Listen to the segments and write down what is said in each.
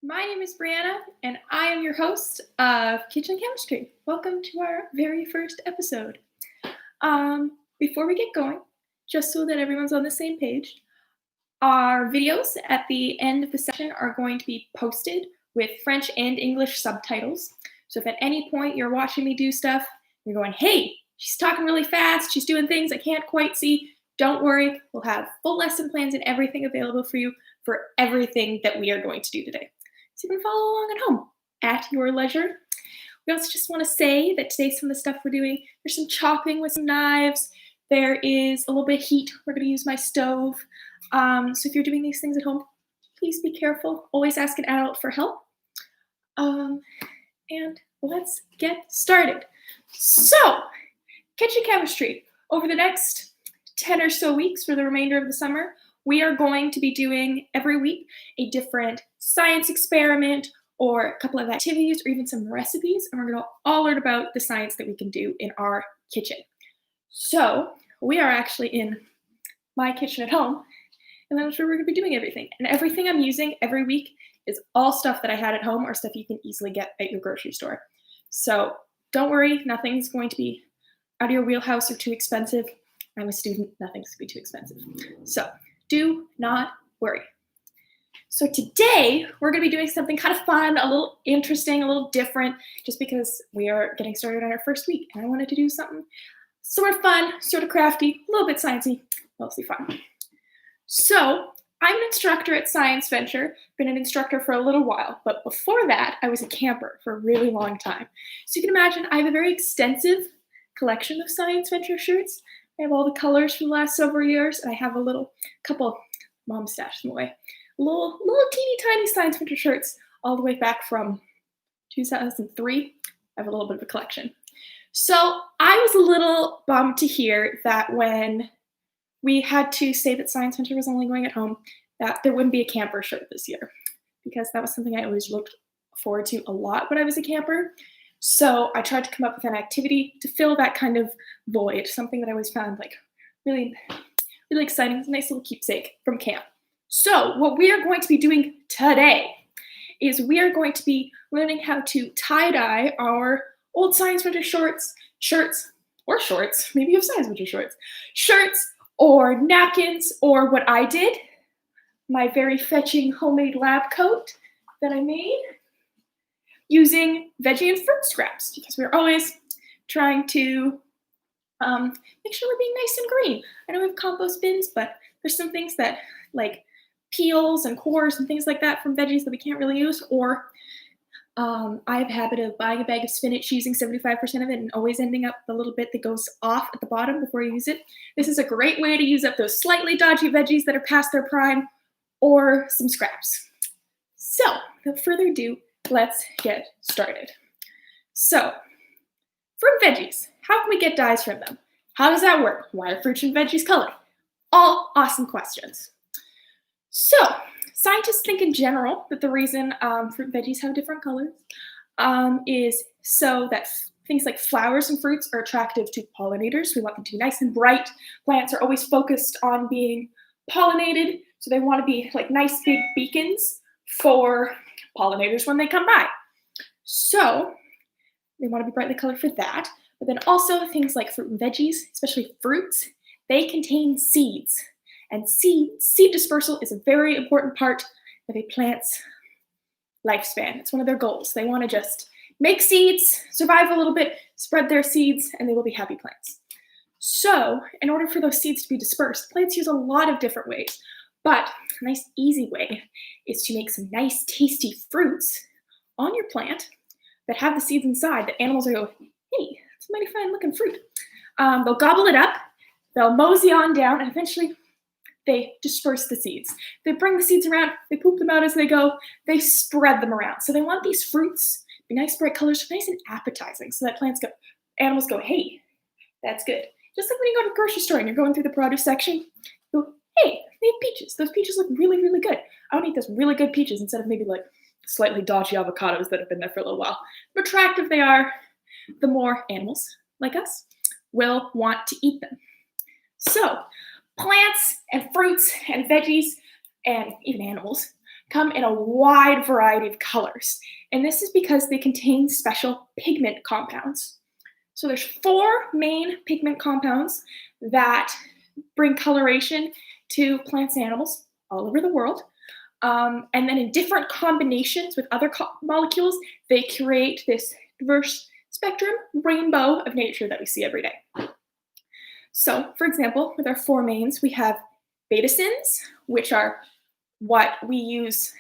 My name is Brianna, and I am your host of Kitchen Chemistry. Welcome to our very first episode. Before we get going, just so that everyone's on the same page, our videos at the end of the session are going to be posted with French and English subtitles. So if at any point you're watching me do stuff, you're going, hey, she's talking really fast, she's doing things I can't quite see, don't worry, we'll have full lesson plans and everything available for you for everything that we are going to do today. So you can follow along at home at your leisure. We also just want to say that today some of the stuff we're doing, there's some chopping with some knives. There is a little bit of heat. We're going to use my stove. So if you're doing these things at home, please be careful. Always ask an adult for help. And let's get started. So, kitchen chemistry. Over the next 10 or so weeks for the remainder of the summer, we are going to be doing every week a different science experiment or a couple of activities or even some recipes, and we're going to all learn about the science that we can do in our kitchen. So we are actually in my kitchen at home, and that's where we're going to be doing everything. And everything I'm using every week is all stuff that I had at home or stuff you can easily get at your grocery store. So don't worry, nothing's going to be out of your wheelhouse or too expensive. I'm a student, nothing's going to be too expensive. So do not worry. So today, we're going to be doing something kind of fun, a little interesting, a little different, just because we are getting started on our first week. And I wanted to do something sort of fun, sort of crafty, a little bit sciencey, mostly fun. So I'm an instructor at Science Venture, been an instructor for a little while, but before that, I was a camper for a really long time. So you can imagine I have a very extensive collection of Science Venture shirts. I have all the colors from the last several years, and I have a couple, mom stashed them away, little teeny tiny Science Venture shirts all the way back from 2003. I have a little bit of a collection. So I was a little bummed to hear that when we had to say that Science Venture was only going at home, that there wouldn't be a camper shirt this year, because that was something I always looked forward to a lot when I was a camper. So I tried to come up with an activity to fill that kind of void, something that I always found like really, really exciting. It's a nice little keepsake from camp. So what we are going to be doing today is we are going to be learning how to tie-dye our old Science Venture shirts, maybe you have Science Venture shirts or napkins, or what I did, my very fetching homemade lab coat that I made, using veggie and fruit scraps, because we're always trying to make sure we're being nice and green. I know we have compost bins, but there's some things that, like peels and cores and things like that from veggies that we can't really use, or I have a habit of buying a bag of spinach, using 75% of it, and always ending up the little bit that goes off at the bottom before you use it. This is a great way to use up those slightly dodgy veggies that are past their prime, or some scraps. So, without further ado, let's get started. So, from veggies, how can we get dyes from them? How does that work? Why are fruits and veggies colored? All awesome questions. So, scientists think in general that the reason fruit and veggies have different colors is so that things like flowers and fruits are attractive to pollinators. We want them to be nice and bright. Plants are always focused on being pollinated, so they want to be like nice big beacons for pollinators when they come by. So they want to be brightly colored for that. But then also things like fruit and veggies, especially fruits, they contain seeds. And seed dispersal is a very important part of a plant's lifespan. It's one of their goals. They want to just make seeds, survive a little bit, spread their seeds, and they will be happy plants. So in order for those seeds to be dispersed, plants use a lot of different ways. But a nice easy way is to make some nice tasty fruits on your plant that have the seeds inside that animals will go, hey, it's a mighty fine looking fruit. They'll gobble it up, they'll mosey on down, and eventually they disperse the seeds. They bring the seeds around, they poop them out as they go, they spread them around. So they want these fruits to be nice bright colors, nice and appetizing, so that animals go, hey, that's good. Just like when you go to the grocery store and you're going through the produce section, you go, hey, they have peaches. Those peaches look really, really good. I want to eat those really good peaches instead of maybe like slightly dodgy avocados that have been there for a little while. The more attractive they are, the more animals like us will want to eat them. So plants and fruits and veggies and even animals come in a wide variety of colors. And this is because they contain special pigment compounds. So there's 4 main pigment compounds that bring coloration to plants and animals all over the world. And then in different combinations with other molecules, they create this diverse spectrum rainbow of nature that we see every day. So, for example, with our 4 mains, we have betacins, which are what we use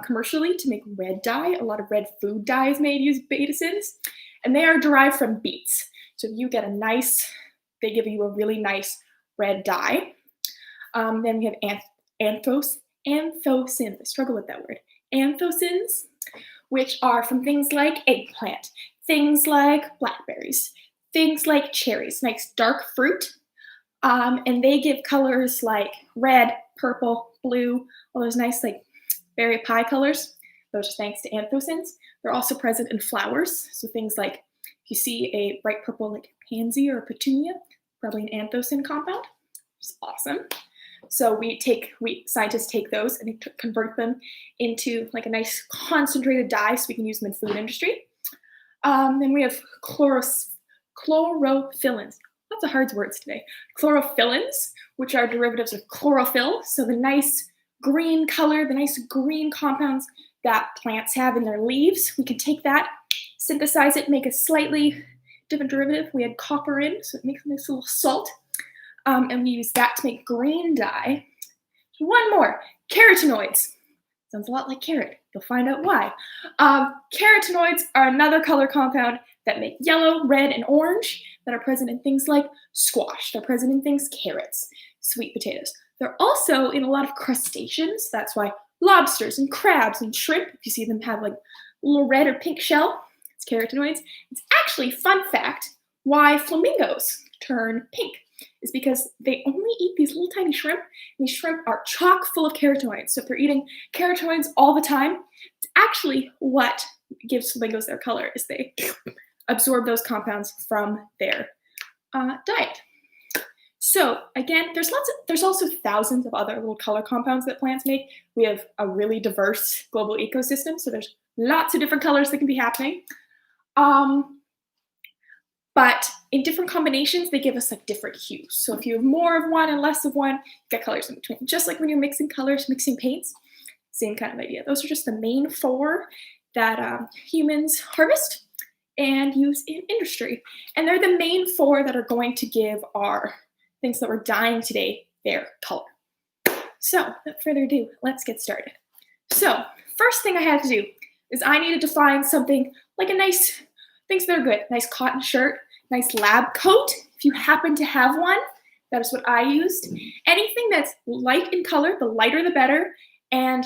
commercially to make red dye. A lot of red food dyes made use betacins, and they are derived from beets. So you get they give you a really nice red dye. Then we have anthocyanins. I struggle with that word. Anthocyanins, which are from things like eggplant, things like blackberries, things like cherries, nice dark fruit. And they give colors like red, purple, blue, all those nice like berry pie colors. Those are thanks to anthocyanins. They're also present in flowers. So things like if you see a bright purple like pansy or petunia, probably an anthocyanin compound. It's awesome. So scientists take those and they convert them into like a nice concentrated dye so we can use them in food industry. Then we have chlorophyllins. Lots of hard words today. Chlorophyllins, which are derivatives of chlorophyll. So the nice green color, the nice green compounds that plants have in their leaves. We can take that, synthesize it, make a slightly different derivative. We add copper in, so it makes a nice little salt. And we use that to make green dye. One more, carotenoids. Sounds a lot like carrot. You'll find out why. Carotenoids are another color compound that make yellow, red, and orange that are present in things like squash. They're present in things carrots, sweet potatoes. They're also in a lot of crustaceans. That's why lobsters and crabs and shrimp, if you see them have like a little red or pink shell, it's carotenoids. It's actually, fun fact, why flamingos turn pink is because they only eat these little tiny shrimp, and these shrimp are chock full of carotenoids. So if they're eating carotenoids all the time, it's actually what gives flamingos their color, is they absorb those compounds from their diet. So again, there's also thousands of other little color compounds that plants make. We have a really diverse global ecosystem, so there's lots of different colors that can be happening. But in different combinations, they give us like different hues. So if you have more of one and less of one, you get colors in between. Just like when you're mixing colors, mixing paints, same kind of idea. Those are just the main 4 that humans harvest and use in industry. And they're the main 4 that are going to give our things that we're dyeing today their color. So without further ado, let's get started. So first thing I had to do is I needed to find something like a nice, things that are good, nice cotton shirt, nice lab coat. If you happen to have one, that is what I used. Anything that's light in color, the lighter the better, and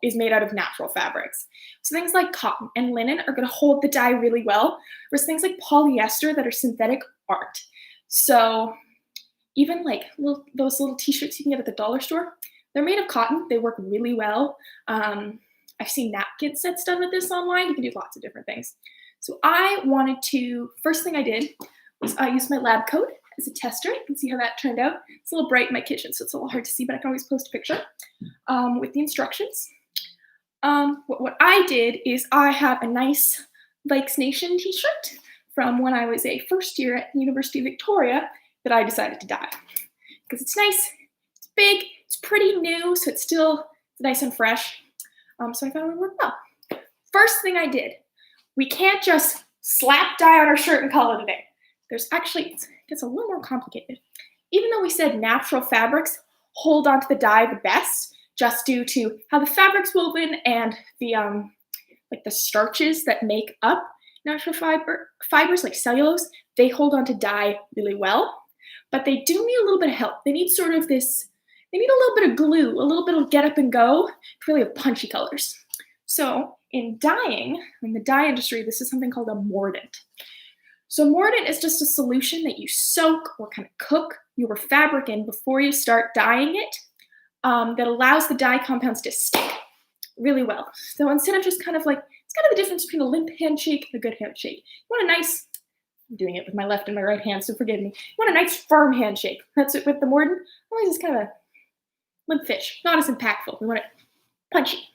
is made out of natural fabrics. So things like cotton and linen are gonna hold the dye really well, whereas things like polyester that are synthetic aren't. So even like those little t-shirts you can get at the dollar store, they're made of cotton, they work really well. I've seen napkin sets done with this online. You can do lots of different things. So first thing I did was I used my lab coat as a tester. You can see how that turned out. It's a little bright in my kitchen, so it's a little hard to see, but I can always post a picture with the instructions. What I did is I have a nice Lakes Nation t-shirt from when I was a first year at the University of Victoria that I decided to dye. Because it's nice, it's big, it's pretty new, so it's still nice and fresh. So I thought it would work well. First thing I did, we can't just slap dye on our shirt and call it a day. It gets a little more complicated. Even though we said natural fabrics hold onto the dye the best, just due to how the fabric's woven and the starches that make up natural fibers like cellulose, they hold onto dye really well. But they do need a little bit of help. They need a little bit of glue, a little bit of get up and go to really have punchy colors. So in dyeing, in the dye industry, this is something called a mordant. So mordant is just a solution that you soak or kind of cook your fabric in before you start dyeing it, that allows the dye compounds to stick really well. So instead of just it's kind of the difference between a limp handshake and a good handshake. I'm doing it with my left and my right hand, so forgive me. You want a nice firm handshake. That's it with the mordant. Otherwise it's kind of a limp fish, not as impactful. We want it punchy.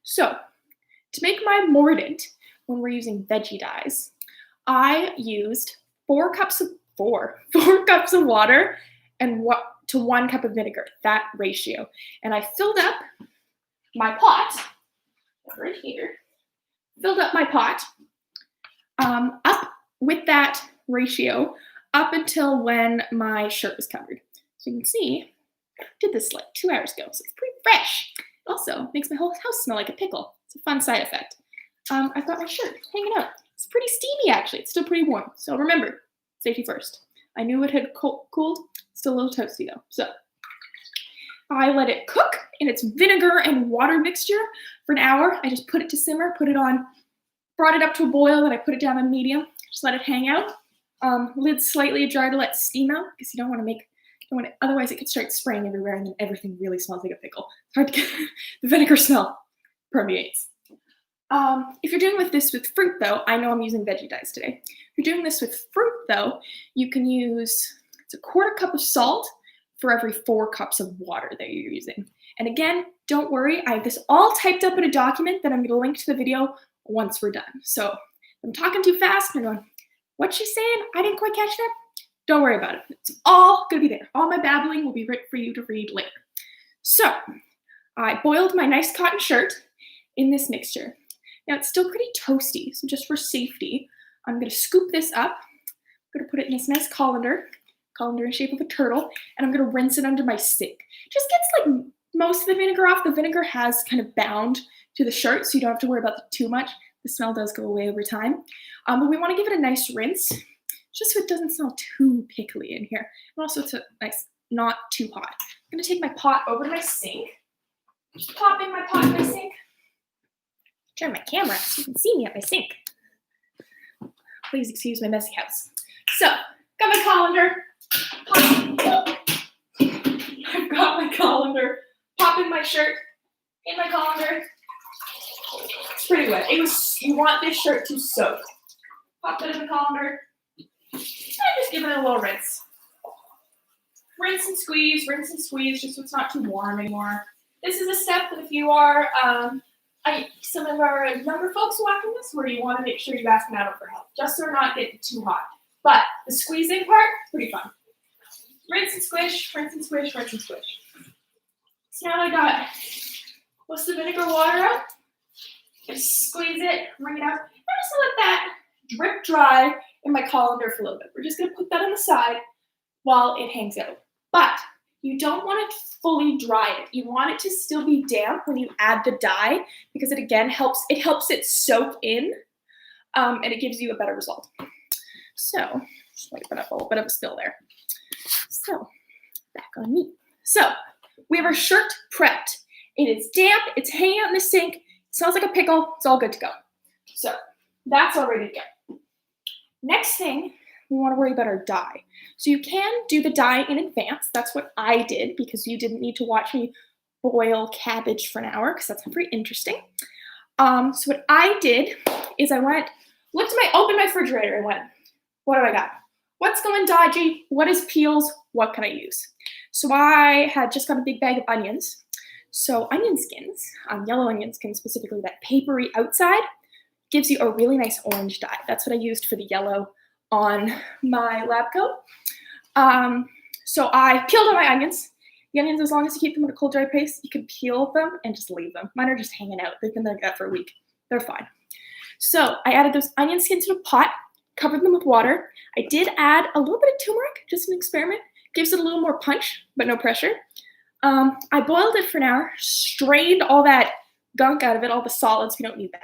So to make my mordant, when we're using veggie dyes, I used 4 cups of water and to 1 cup of vinegar, that ratio. And I filled up my pot, right here, filled up my pot up with that ratio up until when my shirt was covered. So you can see, I did this like 2 hours ago, so it's pretty fresh. It also makes my whole house smell like a pickle. It's a fun side effect. I've got my shirt hanging out. It's pretty steamy, actually. It's still pretty warm. So remember, safety first. I knew it had cooled. Still a little toasty, though. So I let it cook in its vinegar and water mixture for an hour. I just put it to simmer, put it on, brought it up to a boil, and I put it down on medium. Just let it hang out. Lid slightly ajar to let steam out, because you don't want to make, otherwise it could start spraying everywhere, and then everything really smells like a pickle. It's hard to get, the vinegar smell permeates. If you're doing this with fruit, though, I know I'm using veggie dyes today. If you're doing this with fruit, though, you can use, it's a 1/4 cup of salt for every 4 cups of water that you're using. And again, don't worry, I have this all typed up in a document that I'm going to link to the video once we're done. So if I'm talking too fast and I'm going, what's she saying? I didn't quite catch that. Don't worry about it. It's all going to be there. All my babbling will be written for you to read later. So I boiled my nice cotton shirt in this mixture. Now it's still pretty toasty, so just for safety, I'm going to scoop this up. I'm going to put it in this nice colander in the shape of a turtle, and I'm going to rinse it under my sink. Just gets like most of the vinegar off. The vinegar has kind of bound to the shirt, so you don't have to worry about it too much. The smell does go away over time. But we want to give it a nice rinse, just so it doesn't smell too pickly in here. And also it's nice, not too hot. I'm going to take my pot over to my sink. Just pop in my pot in my sink. Turn my camera so you can see me at my sink. Please excuse my messy house. So, got my colander. I've got my colander. Pop in my shirt. In my colander. It's pretty wet. You want this shirt to soak. Pop it in the colander. And just give it a little rinse. Rinse and squeeze, just so it's not too warm anymore. This is a step that if you are some of our younger folks watching this, where you want to make sure you ask an adult for help, just so we're not getting too hot. But the squeezing part, pretty fun. Rinse and squish, rinse and squish, rinse and squish. So now I got most of the vinegar water out. Just squeeze it, wring it out. I'm just gonna let that drip dry in my colander for a little bit. We're just gonna put that on the side while it hangs out. But you don't want to fully dry it. You want it to still be damp when you add the dye, because it again helps it soak in, and it gives you a better result. So, just let me put up a little bit of a spill there. So, back on me. So, we have our shirt prepped. It is damp, it's hanging out in the sink, it smells like a pickle, it's all good to go. So, that's all ready to go. Next thing, we want to worry about our dye. So you can do the dye in advance. That's what I did, because you didn't need to watch me boil cabbage for an hour, because that's not very interesting. So what I did is I opened my refrigerator and went, what do I got? What's going dodgy? What is peels? What can I use? So I had just got a big bag of onions. So onion skins, yellow onion skins specifically, that papery outside, gives you a really nice orange dye. That's what I used for the yellow on my lab coat. So I peeled all my onions. The onions, as long as you keep them at a cold, dry pace, you can peel them and just leave them. Mine are just hanging out. They've been like that for a week. They're fine. So I added those onion skins to a pot, covered them with water. I did add a little bit of turmeric, just an experiment. Gives it a little more punch, but no pressure. I boiled it for an hour, strained all that gunk out of it, all the solids. We don't need that.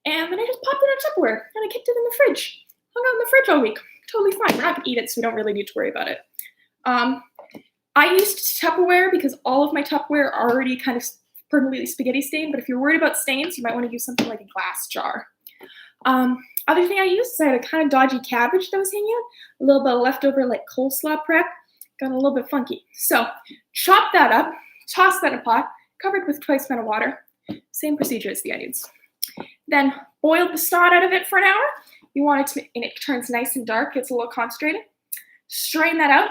And then I just popped it in Tupperware, and I kept it in the fridge. Hung out in the fridge all week. Totally fine. We're not going to eat it, so we don't really need to worry about it. I used Tupperware because all of my Tupperware are already kind of permanently spaghetti stained, but if you're worried about stains, you might want to use something like a glass jar. Other thing I used is I had a kind of dodgy cabbage that was hanging out, a little bit of leftover like coleslaw prep, got a little bit funky. So chop that up, toss that in a pot, covered with twice the amount of water. Same procedure as the onions. Then boiled the snot out of it for an hour. You want it to, and it turns nice and dark, gets a little concentrated. Strain that out,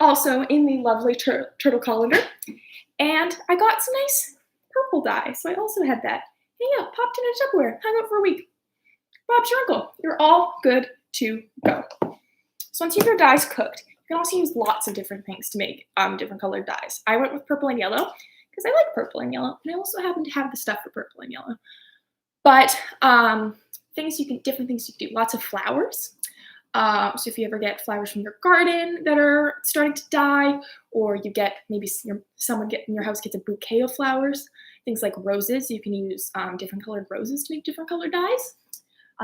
also in the lovely turtle colander. And I got some nice purple dye. So I also had that. Hey, yeah, popped in a Tupperware, hung out for a week. Bob's your uncle. You're all good to go. So once you have your dyes cooked, you can also use lots of different things to make different colored dyes. I went with purple and yellow because I like purple and yellow, and I also happen to have the stuff for purple and yellow. But different things you can do. Lots of flowers. So if you ever get flowers from your garden that are starting to die, or you get maybe someone in your house gets a bouquet of flowers, things like roses, you can use different colored roses to make different colored dyes.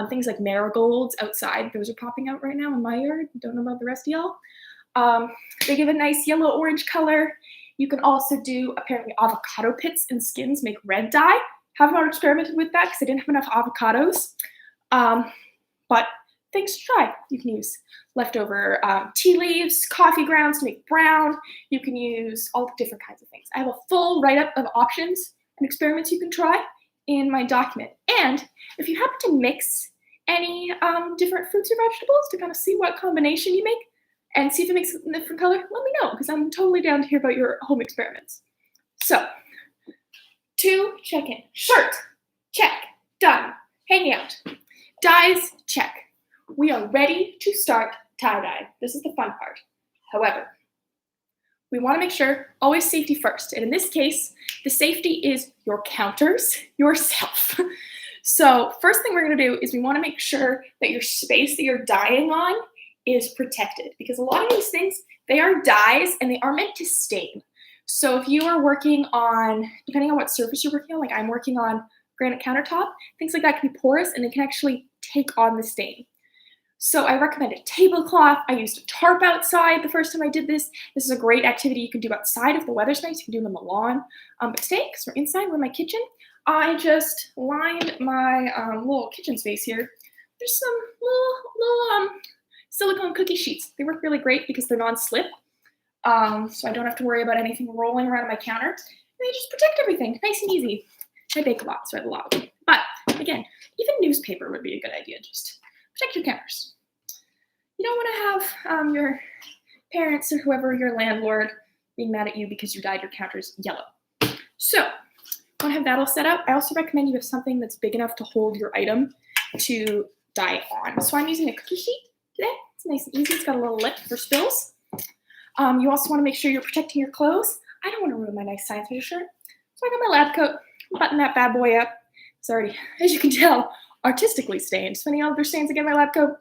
Things like marigolds outside, those are popping out right now in my yard. Don't know about the rest of y'all. They give a nice yellow-orange color. You can also do, apparently, avocado pits and skins make red dye. Haven't already experimented with that because I didn't have enough avocados. But things to try. You can use leftover tea leaves, coffee grounds to make brown. You can use all different kinds of things. I have a full write-up of options and experiments you can try in my document. And if you happen to mix any different fruits or vegetables to kind of see what combination you make and see if it makes a different color, let me know because I'm totally down to hear about your home experiments. So, 2, check in. Shirt, check, done. Hanging out. Dyes, check. We are ready to start tie-dye. This is the fun part. However, we want to make sure, always safety first. And in this case, the safety is your counters, yourself. So first thing we're going to do is we want to make sure that your space that you're dyeing on is protected. Because a lot of these things, they are dyes and they are meant to stain. So if you are working on, depending on what surface you're working on, like I'm working on granite countertop, things like that can be porous and they can actually take on the stain. So I recommend a tablecloth. I used a tarp outside the first time I did this. This is a great activity you can do outside if the weather's nice. You can do it on the lawn. But today, because we're inside, we're in my kitchen, I just lined my little kitchen space here. There's some little silicone cookie sheets. They work really great because they're non-slip. So I don't have to worry about anything rolling around my counter. And they just protect everything, nice and easy. I bake a lot, so I have a lot of them. But again, even newspaper would be a good idea. Just protect your counters. You don't want to have your parents or whoever, your landlord, being mad at you because you dyed your counters yellow. So, want to have that all set up. I also recommend you have something that's big enough to hold your item to dye on. So I'm using a cookie sheet today. It's nice and easy. It's got a little lip for spills. You also want to make sure you're protecting your clothes. I don't want to ruin my nice science fiction shirt. So I got my lab coat, button that bad boy up. It's already, as you can tell, artistically stained. So any other stains again, my lab coat,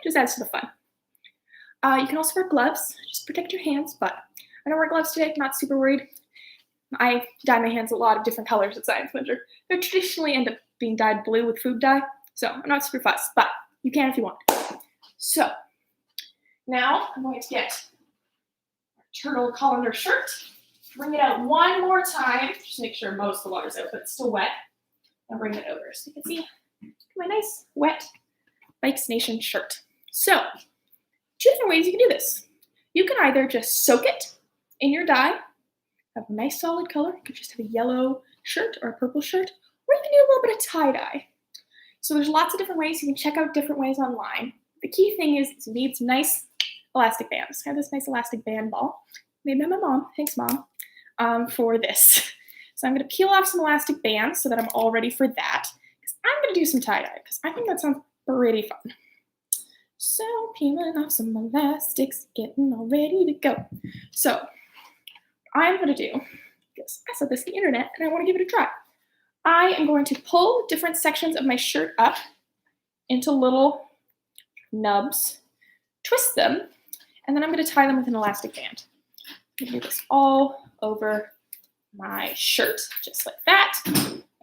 just adds to the fun. You can also wear gloves, just protect your hands, but I don't wear gloves today, I'm not super worried. I dye my hands a lot of different colors at Science Winter. They traditionally end up being dyed blue with food dye, so I'm not super fussed, but you can if you want. So, now I'm going to get our turtle colander shirt, bring it out one more time, just make sure most of the water's out, but it's still wet, and bring it over so you can see my nice, wet Bikes Nation shirt. So, 2 different ways you can do this. You can either just soak it in your dye, have a nice solid color. You could just have a yellow shirt or a purple shirt, or you can do a little bit of tie-dye. So there's lots of different ways. You can check out different ways online. The key thing is you need some nice elastic bands. I have this nice elastic band ball made by my mom. Thanks, Mom, for this. So I'm going to peel off some elastic bands so that I'm all ready for that. Because I'm going to do some tie-dye because I think that sounds pretty fun. So peeling off some elastics, getting all ready to go. So I'm going to do, because I saw this on the internet and I want to give it a try. I am going to pull different sections of my shirt up into little nubs, twist them, and then I'm going to tie them with an elastic band. I'm going to do this all over my shirt, just like that.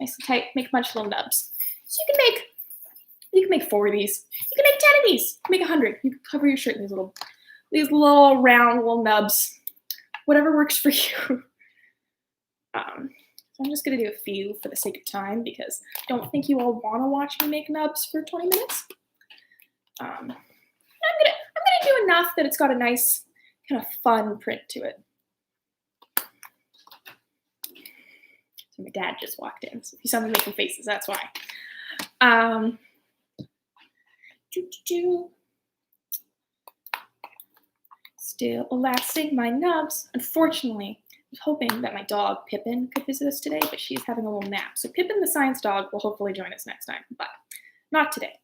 Nice and tight, make a bunch of little nubs. So you can make 4 of these. You can make 10 of these. You can make 100. You can cover your shirt in these little round little nubs. Whatever works for you. So I'm just going to do a few for the sake of time because I don't think you all want to watch me make nubs for 20 minutes. I'm gonna do enough that it's got a nice kind of fun print to it. So my dad just walked in, so if you saw me making faces, that's why. Still elasting my nubs. Unfortunately, was hoping that my dog, Pippin, could visit us today, but she's having a little nap. So Pippin, the science dog, will hopefully join us next time, but not today.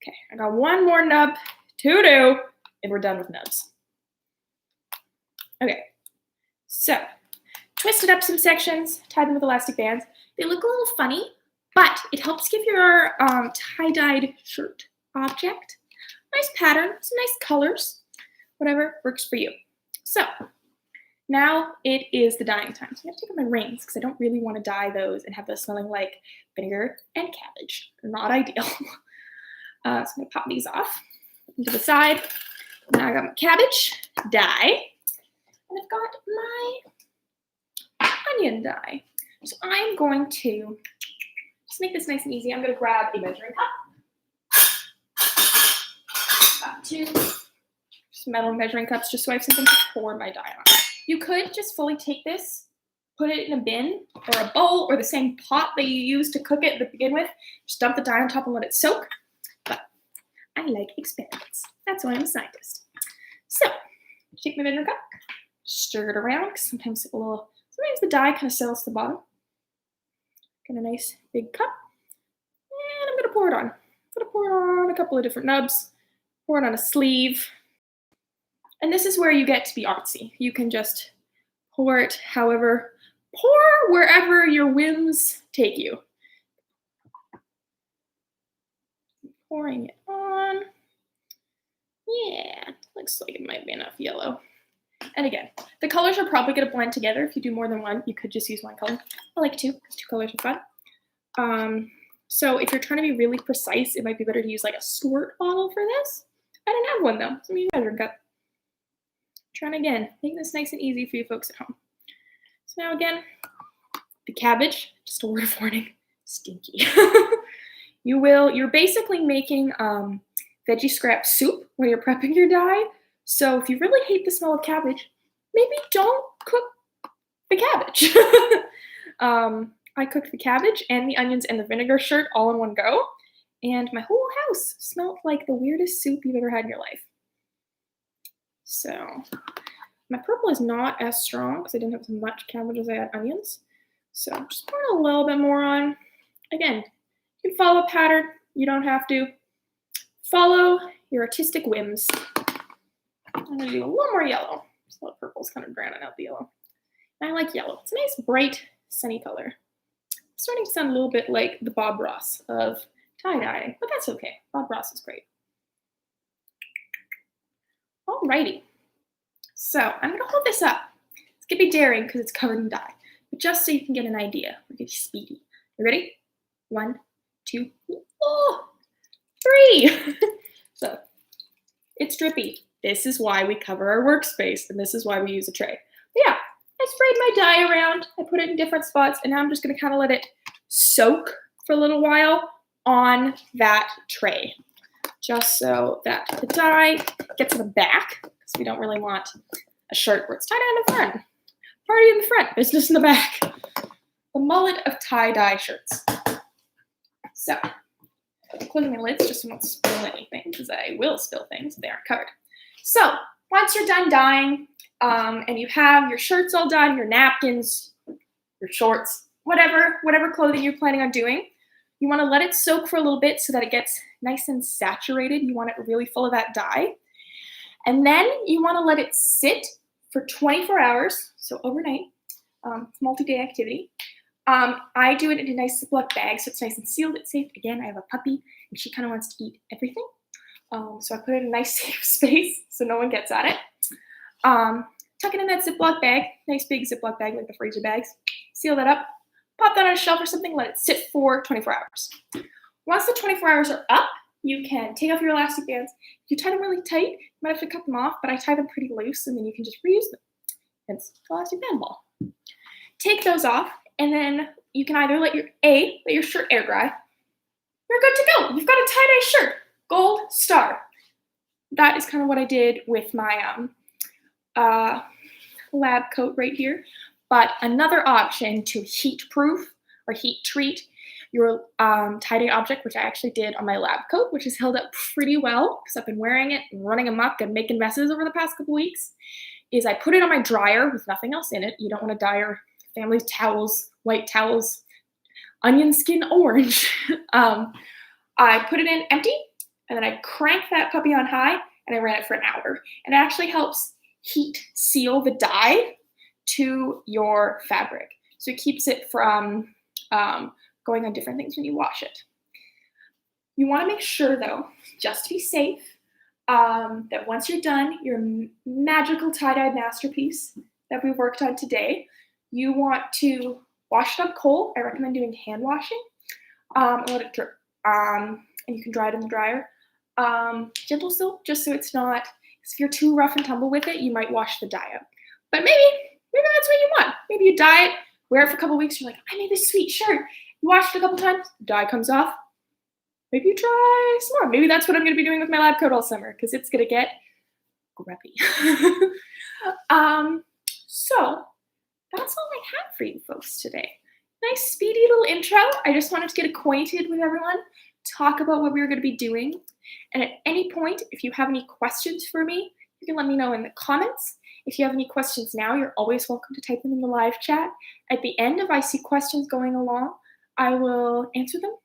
Okay, I got one more nub to do, and we're done with nubs. Okay, so twisted up some sections, tied them with elastic bands. They look a little funny, but it helps give your tie-dyed shirt object a nice pattern, some nice colors, whatever works for you. So now it is the dyeing time. So I'm gonna take out my rings because I don't really want to dye those and have those smelling like vinegar and cabbage. They're not ideal. So I'm gonna pop these off into the side. Now I got my cabbage dye, and I've got my onion dye. So I'm going to just make this nice and easy. I'm going to grab a measuring cup. Got two just metal measuring cups just so I have something to pour my dye on. You could just fully take this, put it in a bin or a bowl or the same pot that you used to cook it to begin with. Just dump the dye on top and let it soak. But I like experiments. That's why I'm a scientist. So take my measuring cup, stir it around because sometimes the dye kind of settles to the bottom. Get a nice big cup, and I'm gonna pour it on. I'm gonna pour it on a couple of different nubs, pour it on a sleeve. And this is where you get to be artsy. You can just pour it pour wherever your whims take you. Pouring it on. Yeah, looks like it might be enough yellow. And again, the colors are probably going to blend together. If you do more than one, you could just use one color. I like two, because two colors are fun. So if you're trying to be really precise, it might be better to use like a squirt bottle for this. I didn't have one though, so I'm using a measuring cup. Trying again, make this nice and easy for you folks at home. So now again, the cabbage, just a word of warning, stinky. You're basically making veggie scrap soup when you're prepping your dye. So if you really hate the smell of cabbage, maybe don't cook the cabbage. I cooked the cabbage and the onions and the vinegar shirt all in one go, and my whole house smelled like the weirdest soup you've ever had in your life. So my purple is not as strong because I didn't have as much cabbage as I had onions. So I'm just pouring a little bit more on. Again, you can follow a pattern. You don't have to. Follow your artistic whims. I'm going to do a little more yellow. So the purple's kind of drowning out the yellow. And I like yellow. It's a nice, bright, sunny color. It's starting to sound a little bit like the Bob Ross of tie-dye, but that's okay. Bob Ross is great. Alrighty. So I'm going to hold this up. It's going to be daring because it's covered in dye, but just so you can get an idea. We're going to be speedy. You ready? 1, 2, 3. So it's drippy. This is why we cover our workspace, and this is why we use a tray. But yeah, I sprayed my dye around. I put it in different spots, and now I'm just going to kind of let it soak for a little while on that tray, just so that the dye gets in the back, because we don't really want a shirt where it's tied on the front. Party in the front, business in the back. The mullet of tie-dye shirts. So, closing my lids just so I won't spill anything, because I will spill things if they aren't covered. So, once you're done dyeing, and you have your shirts all done, your napkins, your shorts, whatever clothing you're planning on doing, you want to let it soak for a little bit so that it gets nice and saturated. You want it really full of that dye. And then you want to let it sit for 24 hours, so overnight. It's a multi-day activity. I do it in a nice Ziploc bag, so it's nice and sealed. It's safe. Again, I have a puppy, and she kind of wants to eat everything. So I put it in a nice safe space so no one gets at it. Tuck it in that Ziploc bag, nice big Ziploc bag like the freezer bags. Seal that up, pop that on a shelf or something, let it sit for 24 hours. Once the 24 hours are up, you can take off your elastic bands. If you tie them really tight, you might have to cut them off, but I tie them pretty loose, and then you can just reuse them. It's elastic band ball. Take those off, and then you can either let your shirt air dry. You're good to go. You've got a tie-dye shirt. Gold star. That is kind of what I did with my lab coat right here. But another option to heat-proof or heat-treat your tie-dye object, which I actually did on my lab coat, which has held up pretty well because I've been wearing it and running amok and making messes over the past couple weeks, is I put it on my dryer with nothing else in it. You don't want to dye your family towels, white towels, onion skin orange. I put it in empty, and then I crank that puppy on high, and I ran it for an hour. And it actually helps heat seal the dye to your fabric. So it keeps it from going on different things when you wash it. You want to make sure, though, just to be safe, that once you're done, your magical tie-dye masterpiece that we worked on today, you want to wash it up cold. I recommend doing hand washing. And let it drip. And you can dry it in the dryer. Gentle soap, just so it's not, if you're too rough and tumble with it, you might wash the dye up. But maybe that's what you want. Maybe you dye it, wear it for a couple weeks, you're like, I made this sweet shirt. You wash it a couple times, dye comes off. Maybe you try some more. Maybe that's what I'm going to be doing with my lab coat all summer, because it's going to get grubby. So that's all I have for you folks today. Nice speedy little intro. I just wanted to get acquainted with everyone, talk about what we were going to be doing. And at any point, if you have any questions for me, you can let me know in the comments. If you have any questions now, you're always welcome to type them in the live chat. At the end, if I see questions going along, I will answer them.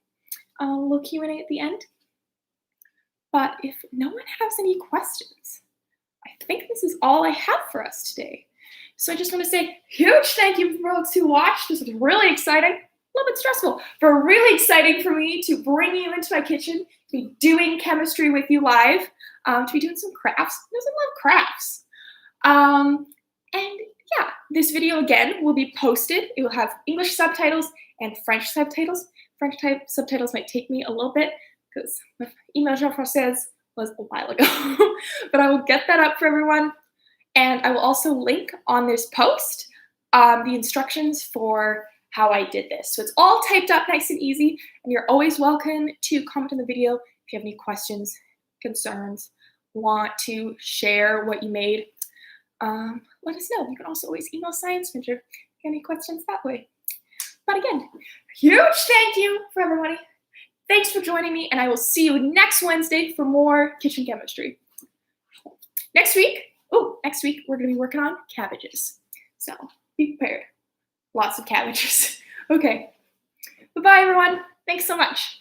A little Q&A at the end. But if no one has any questions, I think this is all I have for us today. So I just want to say huge thank you for folks who watched. This was really exciting, a little bit stressful, but really exciting for me to bring you into my kitchen, to be doing chemistry with you live, to be doing some crafts. I love crafts. And yeah, this video again will be posted. It will have English subtitles and French subtitles. French subtitles might take me a little bit because my Image en Française was a while ago, but I will get that up for everyone. And I will also link on this post the instructions for how I did this. So it's all typed up nice and easy, and you're always welcome to comment on the video if you have any questions, concerns, want to share what you made. Let us know. You can also always email Science Mentor if you have any questions that way. But again, huge thank you for everybody. Thanks for joining me, and I will see you next Wednesday for more kitchen chemistry. Next week, we're going to be working on cabbages. So be prepared. Lots of cabbages. Okay. Bye-bye, everyone. Thanks so much.